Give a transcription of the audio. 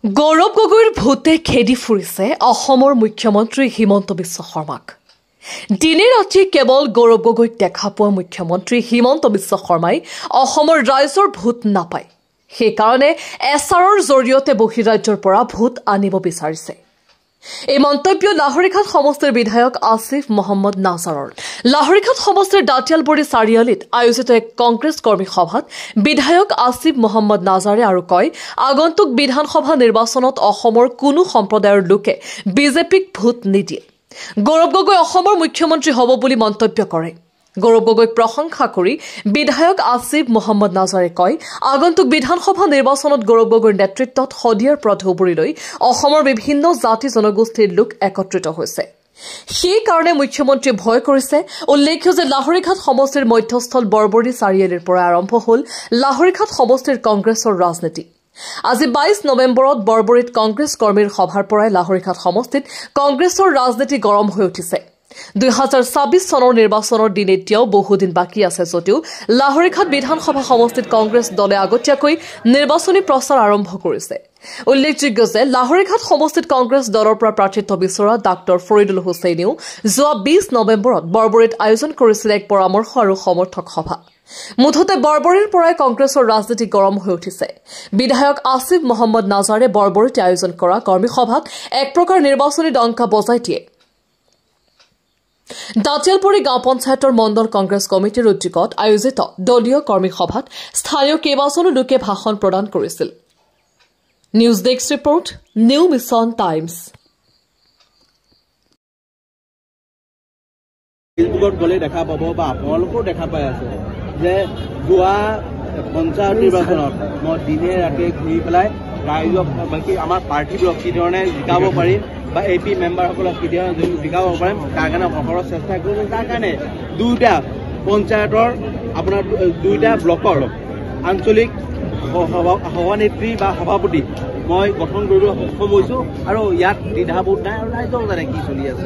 গৌৰৱ গগৈৰ ভূতে খেদি ফুৰিছে অসমৰ মুখ্যমন্ত্ৰী হিমন্ত বিশ্ব শৰ্মাক। দিনে ৰাতি কেৱল গৌৰৱ গগৈক দেখা পোৱা মুখ্যমন্ত্ৰী হিমন্ত বিশ্ব শৰ্মাই অসমৰ ৰাইজৰ ভূত নাপায়। সেইকাৰণে এছআৰৰ জৰিয়তে বহিৰাজ্যৰ পৰা ভূত আনিব বিচাৰিছে। এই মন্তব্য লাহৰীঘাট সমষ্টিৰ বিধায়ক আসিফ মহম্মদ নাজাৰৰ। লাহৰীঘাট সমষ্টিৰ দাঁতিয়ালবৰী চাৰিআলিত আয়োজিত এক কংগ্ৰেছ কৰ্মী সভাত বিধায়ক আসিফ মহম্মদ নাজাৰে আৰু কয়, আগন্তুক বিধানসভা নিৰ্বাচনত অসমৰ কোনো সম্প্ৰদায়ৰ লোকে বিজেপিক ভোট নিদিয়ে। গৌৰৱ গগৈ অসমৰ মুখ্যমন্ত্ৰী হ'ব বুলি মন্তব্য কৰে। গৌৰৱ গগৈক প্ৰশংসা কৰি বিধায়ক আসিফ মহম্মদ নাজাৰে কয়, আগন্তুক বিধানসভা নিৰ্বাচনত গৌৰৱ গগৈৰ নেতৃত্বত শদিয়াৰ পৰা ধুবুৰীলৈ অসমৰ বিভিন্ন জাতি জনগোষ্ঠীৰ লোক একত্ৰিত হৈছে। সেইকাৰণে মুখ্যমন্ত্ৰীয়ে ভয় কৰিছে। উল্লেখ্য যে লাহৰীঘাট সমষ্টিৰ মধ্যস্থল বৰবৰী চাৰিআলিৰ পৰা আৰম্ভ হ'ল লাহৰীঘাট সমষ্টিৰ কংগ্ৰেছৰ ৰাজনীতি। আজি 22 নৱেম্বৰত বৰবৰীত কংগ্ৰেছ কৰ্মীৰ সভাৰ পৰাই লাহৰীঘাট সমষ্টিত কংগ্ৰেছৰ ৰাজনীতি গৰম হৈ উঠিছে। 2026 চনৰ নিৰ্বাচনৰ দিন এতিয়াও বহুদিন বাকী আছে যদিও লাহৰীঘাট বিধানসভা সমষ্টিত কংগ্ৰেছ দলে আগতীয়াকৈ নিৰ্বাচনী প্ৰচাৰ আৰম্ভ কৰিছে। উল্লেখযোগ্য যে লাহৰীঘাট সমষ্টিত কংগ্ৰেছ দলৰ পৰা প্ৰাৰ্থিত্ব বিচৰা ডাক্তৰ ফৰিদুল হুছেইনেও যোৱা 20 নৱেম্বৰত বৰবৰীত আয়োজন কৰিছিল এক পৰামৰ্শ আৰু সমৰ্থক সভা। মুঠতে বৰবৰীৰ পৰাই কংগ্ৰেছৰ ৰাজনীতি গৰম হৈ উঠিছে। বিধায়ক আসিফ মহম্মদ নাজাৰে বৰবৰীতে আয়োজন কৰা কৰ্মী সভাত এক প্ৰকাৰ নিৰ্বাচনী ডংকা বজাই দিয়ে। দাঁতিয়ালবৰী গাঁও পঞ্চায়তৰ মণ্ডল কংগ্ৰেছ কমিটিৰ উদ্যোগত আয়োজিত দলীয় কৰ্মী সভাত স্থানীয় কেইবাজনো লোকে ভাষণ প্ৰদান কৰিছিল। News desk report, new mission times. ফেচবুকত গ'লে দেখা পাব বা আপোনালোকেও দেখা পাই আছে যে যোৱা পঞ্চায়ত নিৰ্বাচনত মই দিনে ৰাতিয়ে ঘূৰি পেলাই ৰাইজক বাকী আমাৰ প্ৰাৰ্থীবোৰক কি ধৰণে জিকাব পাৰিম বা AP মেম্বাৰসকলক কি ধৰণে জিকাব পাৰিম তাৰ কাৰণে অহৰহ চেষ্টা কৰিছোঁ। তাৰ কাৰণে দুয়োটা পঞ্চায়তৰ আপোনাৰ দুয়োটা ব্লকৰ আঞ্চলিক সভানেত্ৰী বা সভাপতি মই গঠন কৰিবলৈ সক্ষম হৈছোঁ আৰু ইয়াত দ্বিধাবোধ নাই আৰু ৰাইজক জানে কি চলি আছে।